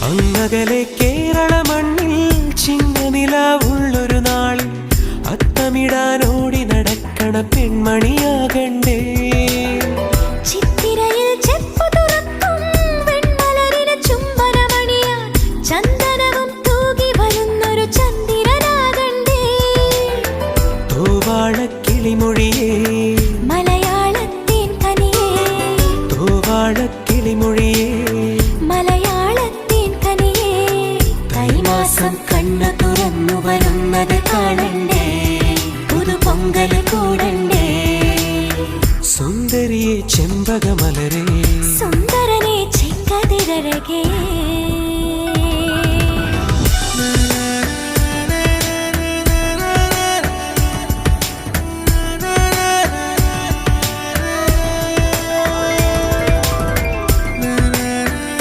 അങ്ങകലെ കേരള മണ്ണിൽ ചിങ്ങനിലാവുള്ളൊരു നാളിൽ അത്തമിടാനോടി നടക്കണ പെൺമണിയാകണ്ടേ. ചിത്തിരയിൽ ചെപ്പു തുറക്കും വെൺമലരിന് ചുംബനമണിയാൻ ചന്ദനവും തൂകി വരുന്നൊരു ചന്ദ്രനാകണ്ടേ. തോവാളക്കിളിമൊഴിയേ മലയാളത്തിൻ കനിയേ, തോവാളക്കിളിമൊഴിയേ മലയാളത്തിൻ കനിയേ. തൈമാസം കണ്ണു തുറന്നു വരുന്നത് കാണണ്ടേ, പുതുപൊങ്കൽ കൂടണ്ടേ. സുന്ദരിയെ ചെമ്പകമലരേ, സുന്ദരനെ ചെങ്കതിരഴകേ.